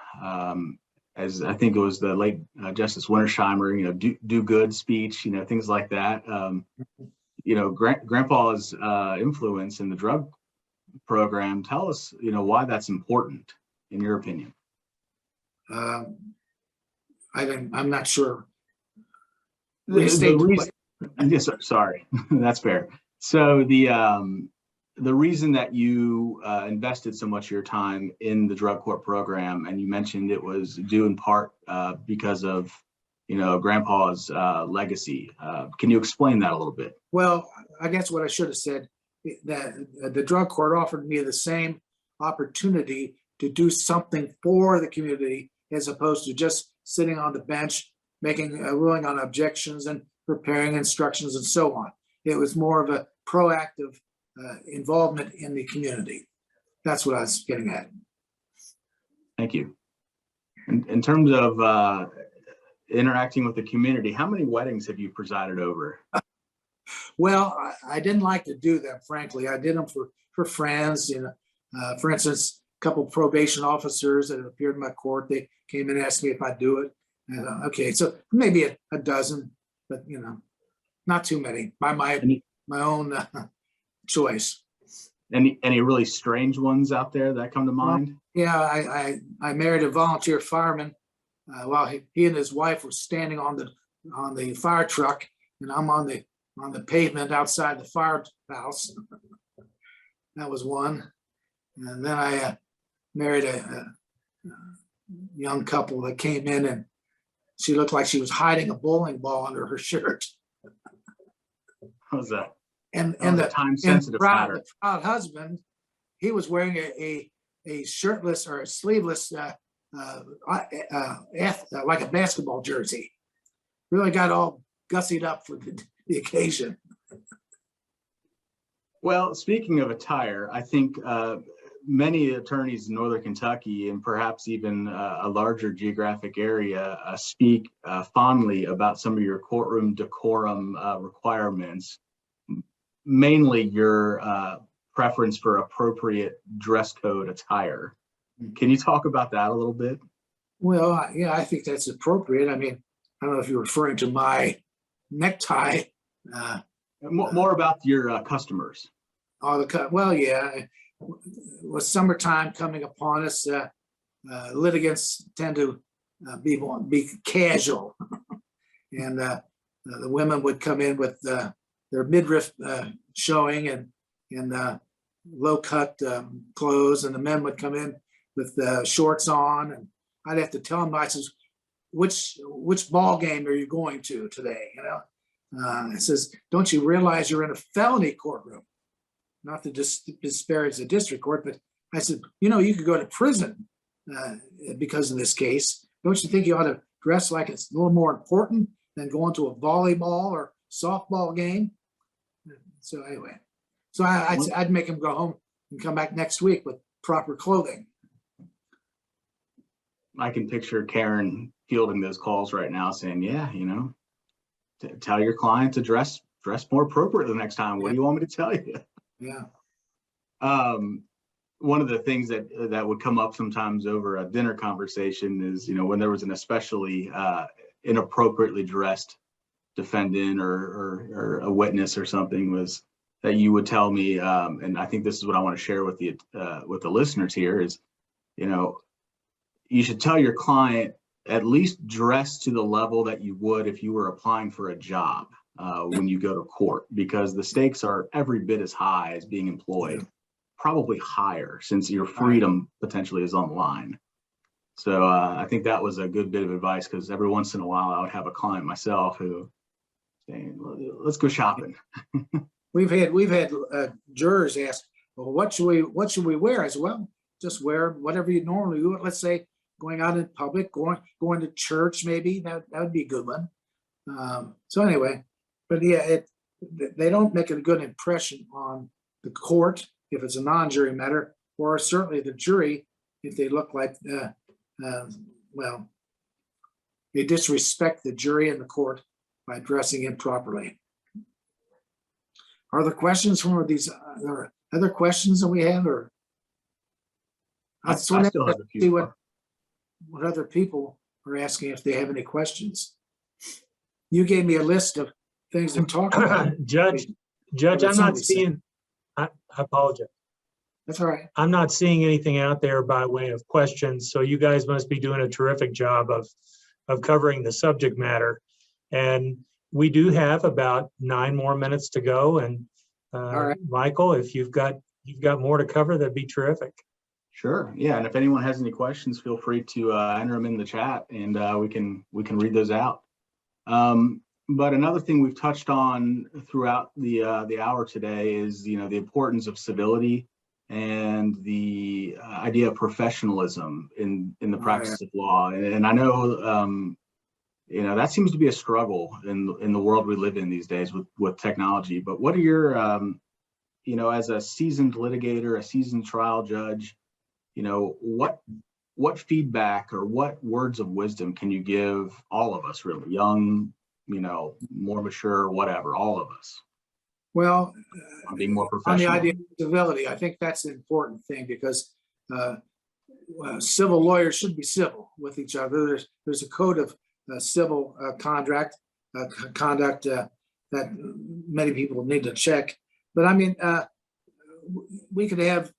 as I think it was the late Justice Wintersheimer, you know, do good speech, you know, things like that. You know, Grandpa's influence in the drug program, tell us, you know, why that's important in your opinion. I'm not sure. Yes, sorry, that's fair. So the reason that you invested so much of your time in the drug court program, and you mentioned it was due in part because of, you know, Grandpa's legacy. Can you explain that a little bit? Well, I guess what I should have said, that the drug court offered me the same opportunity to do something for the community as opposed to just sitting on the bench, making a ruling on objections and preparing instructions and so on. It was more of a proactive involvement in the community. That's what I was getting at. Thank you. In terms of interacting with the community, how many weddings have you presided over? Well, I didn't like to do them, frankly. I did them for friends. You know, for instance, a couple of probation officers that appeared in my court, they came and asked me if I'd do it. And, okay, so maybe a dozen, but you know, not too many by my own choice. Any really strange ones out there that come to mind? Well, yeah, I married a volunteer fireman while he and his wife were standing on the fire truck, and I'm on the pavement outside the firehouse. That was one. And then I married a young couple that came in, and she looked like she was hiding a bowling ball under her shirt. How was that? And the time-sensitive matter. The proud husband, he was wearing a shirtless or a sleeveless, like a basketball jersey. Really got all gussied up for the occasion. Well, speaking of attire, I think many attorneys in Northern Kentucky and perhaps even a larger geographic area speak fondly about some of your courtroom decorum requirements, mainly your preference for appropriate dress code attire. Can you talk about that a little bit? Well, yeah, I think that's appropriate. I mean, I don't know if you're referring to my necktie. More about your customers. Well, yeah. With summertime coming upon us, litigants tend to be casual, and the women would come in with their midriff showing and low cut clothes, and the men would come in with shorts on, and I'd have to tell them, I says, which ball game are you going to today? You know, it says, don't you realize you're in a felony courtroom? Not to disparage the district court, but I said, you know, you could go to prison because of this case. Don't you think you ought to dress like it's a little more important than going to a volleyball or softball game? So anyway, so I'd make him go home and come back next week with proper clothing. I can picture Karen fielding those calls right now saying, yeah, tell your client to dress more appropriately the next time. What do you want me to tell you? Yeah. One of the things that would come up sometimes over a dinner conversation is, when there was an especially inappropriately dressed defendant or a witness or something, was that you would tell me, and I think this is what I want to share with the listeners here is, you should tell your client at least dress to the level that you would if you were applying for a job when you go to court, because the stakes are every bit as high as being employed, probably higher, since your freedom potentially is on the line. So I think that was a good bit of advice, because every once in a while I would have a client myself who saying, let's go shopping. We've had jurors ask, well, what should we wear? I said, well, just wear whatever you normally do. Let's say going out in public, going to church, maybe that would be a good one. So anyway, but yeah, they don't make a good impression on the court if it's a non-jury matter, or certainly the jury if they look like well, they disrespect the jury and the court by dressing improperly. Are there questions from these? Are there other questions that we have, or I still have a few. See what other people are asking if they have any questions. You gave me a list of things to talk about. Judge, I'm not seeing. I apologize. That's all right. I'm not seeing anything out there by way of questions, so you guys must be doing a terrific job of covering the subject matter. And we do have about 9 more minutes to go. And all right, Michael, if you've got more to cover, that'd be terrific. Sure. Yeah. And if anyone has any questions, feel free to enter them in the chat, and we can read those out. But another thing we've touched on throughout the hour today is, the importance of civility and the idea of professionalism in the practice of law. And I know, that seems to be a struggle in the world we live in these days with technology. But what are your, as a seasoned litigator, a seasoned trial judge, what feedback or what words of wisdom can you give all of us, really, young, more mature, whatever, all of us? Well, on being more on professional. the idea of civility, I think that's an important thing, because civil lawyers should be civil with each other. There's a code of civil conduct that many people need to check. But I mean, we could have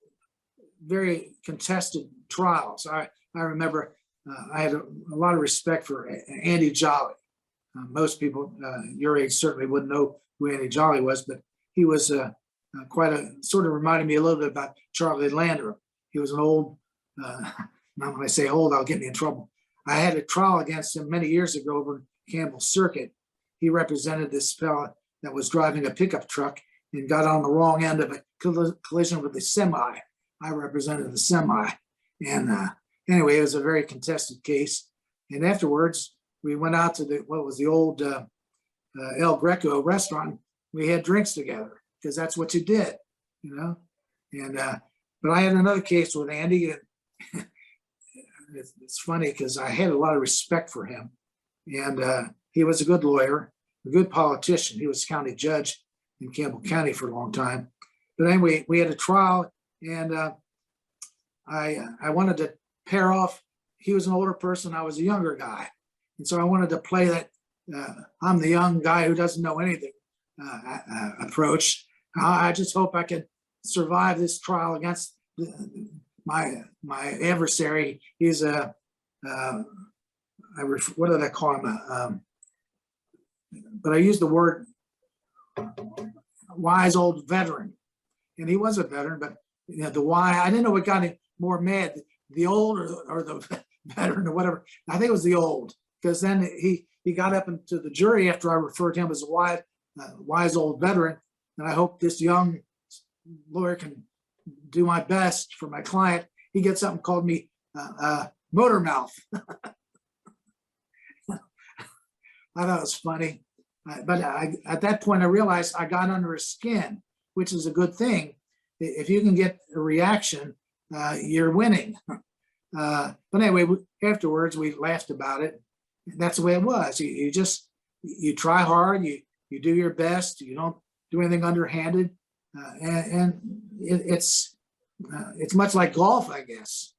very contested trials. I remember I had a lot of respect for Andy Jolly. Most people your age certainly wouldn't know who Andy Jolly was, but he was quite sort of reminded me a little bit about Charlie Landrum. He was an old, now when I say old, I'll get me in trouble. I had a trial against him many years ago over in Campbell Circuit. He represented this fella that was driving a pickup truck and got on the wrong end of a collision with a semi. I represented the semi. And anyway, it was a very contested case. And afterwards, we went out to what was the old El Greco restaurant. We had drinks together, because that's what you did, And but I had another case with Andy. And it's funny because I had a lot of respect for him, and he was a good lawyer, a good politician. He was county judge in Campbell County for a long time. But anyway, we had a trial, and I wanted to pair off. He was an older person, I was a younger guy, and so I wanted to play that I'm the young guy who doesn't know anything approach. I just hope I can survive this trial against my adversary. He's what did I call him? But I used the word wise old veteran, and he was a veteran. But the why, I didn't know what got him more mad, the old or the veteran or whatever. I think it was the old, because then he got up into the jury after I referred to him as a wise old veteran. And I hope this young lawyer can do my best for my client. He gets up and called me motor mouth. I thought it was funny. But at that point, I realized I got under his skin, which is a good thing. If you can get a reaction, you're winning. But anyway, afterwards, we laughed about it. that's the way it was. You try hard, you do your best, you don't do anything underhanded, and it's much like golf, I guess.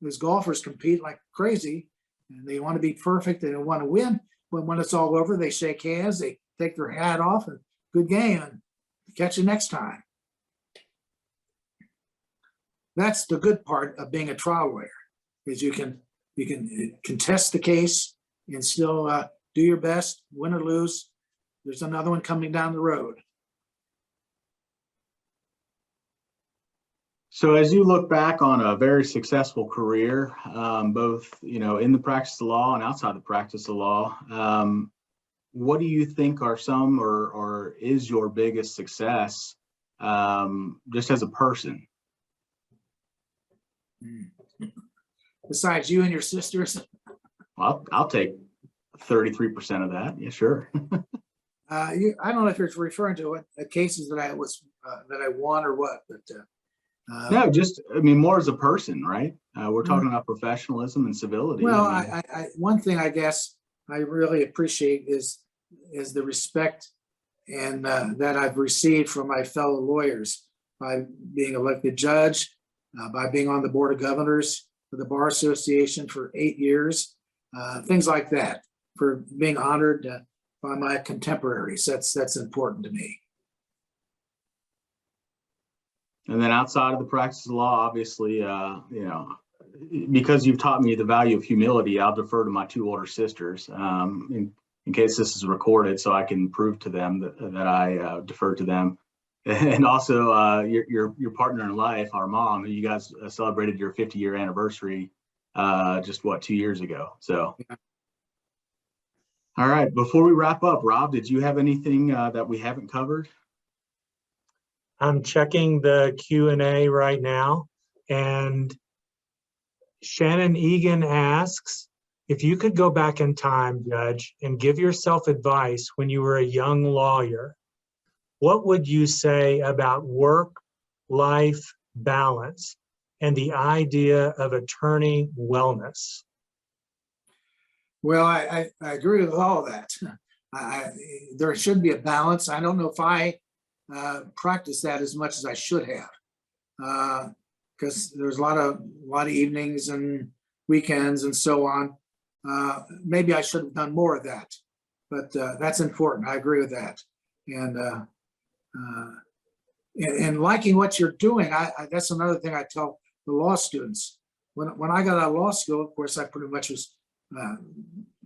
Because golfers compete like crazy, and they want to be perfect, they don't want to win. But when it's all over, they shake hands, they take their hat off, and good game, and catch you next time. That's the good part of being a trial lawyer, is you can contest the case and still do your best, win or lose. There's another one coming down the road. So as you look back on a very successful career, both in the practice of law and outside the practice of law, what do you think are some or is your biggest success just as a person? Besides you and your sisters? Well, I'll take 33% of that. Yeah, sure. I don't know if you're referring to cases that I won or what, but no, just more as a person, right? We're talking about professionalism and civility. Well, one thing I guess I really appreciate is the respect and that I've received from my fellow lawyers by being elected judge, by being on the board of governors for the Bar Association for 8 years, things like that, for being honored by my contemporaries. That's important to me. And then outside of the practice of law, obviously, because you've taught me the value of humility, I'll defer to my 2 older sisters in case this is recorded, so I can prove to them that I defer to them. And also your partner in life, our mom, you guys celebrated your 50-year anniversary just 2 years ago. So, yeah. All right, before we wrap up, Rob, did you have anything that we haven't covered? I'm checking the Q&A right now, and Shannon Egan asks, if you could go back in time, Judge, and give yourself advice when you were a young lawyer, what would you say about work-life balance and the idea of attorney wellness? Well, I agree with all of that. There should be a balance. I don't know if I practice that as much as I should have, because there's a lot of evenings and weekends and so on. Maybe I should have done more of that, but that's important. I agree with that. And liking what you're doing, that's another thing I tell the law students. When I got out of law school, of course, I pretty much was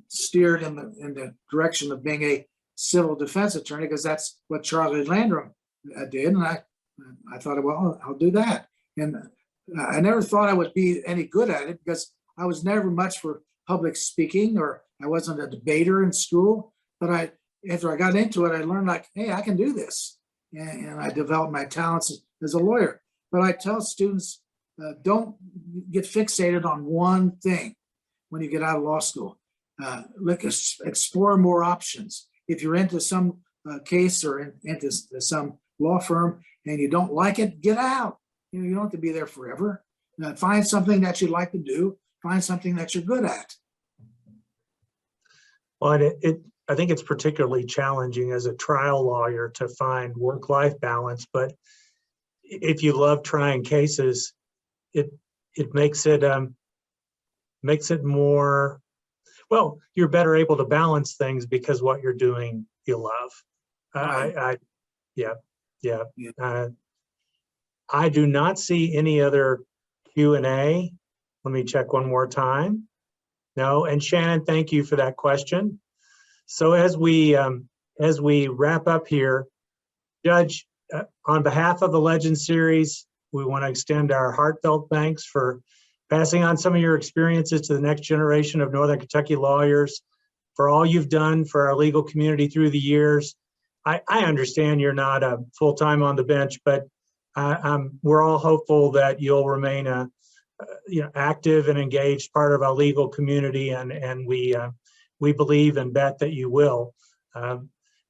steered in the direction of being a civil defense attorney, because that's what Charlie Landrum did, and I thought, well, I'll do that. And I never thought I would be any good at it, because I was never much for public speaking, or I wasn't a debater in school. But after I got into it, I learned, like, hey, I can do this, and I developed my talents as a lawyer. But I tell students, don't get fixated on one thing when you get out of law school. Explore more options. If you're into some case or into some law firm and you don't like it, get out. You don't have to be there forever. Find something that you like to do. Find something that you're good at. Well, I think it's particularly challenging as a trial lawyer to find work-life balance. But if you love trying cases, it makes it more. Well, you're better able to balance things because what you're doing you love. Right. I do not see any other Q&A. Let me check one more time. No, and Shannon, thank you for that question. So as we wrap up here, Judge, on behalf of the Legend Series, we want to extend our heartfelt thanks for passing on some of your experiences to the next generation of Northern Kentucky lawyers, for all you've done for our legal community through the years. I understand you're not full-time on the bench, but we're all hopeful that you'll remain a active and engaged part of our legal community, and we believe and bet that you will.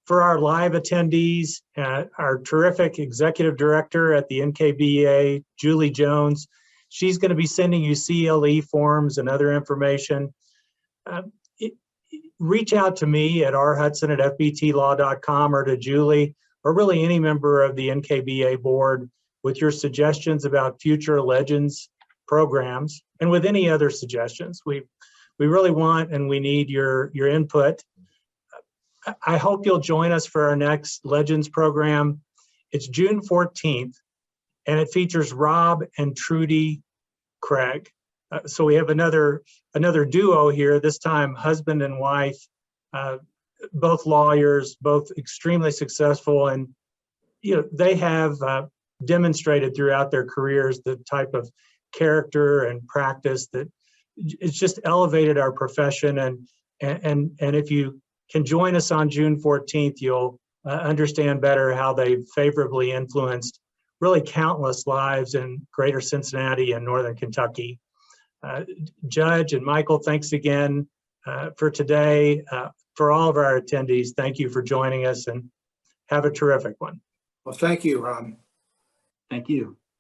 For our live attendees, our terrific executive director at the NKBA, Julie Jones, she's going to be sending you CLE forms and other information. reach out to me at rhudson@fbtlaw.com or to Julie or really any member of the NKBA board with your suggestions about future Legends programs and with any other suggestions. We really want and we need your input. I hope you'll join us for our next Legends program. It's June 14th, and it features Rob and Trudy Craig. So we have another duo here, this time husband and wife, both lawyers, both extremely successful, and they have demonstrated throughout their careers the type of character and practice that it's just elevated our profession. And if you can join us on June 14th, you'll understand better how they've favorably influenced really countless lives in Greater Cincinnati and Northern Kentucky. Judge and Michael, thanks again for today. For all of our attendees, thank you for joining us and have a terrific one. Well, thank you, Rob. Thank you.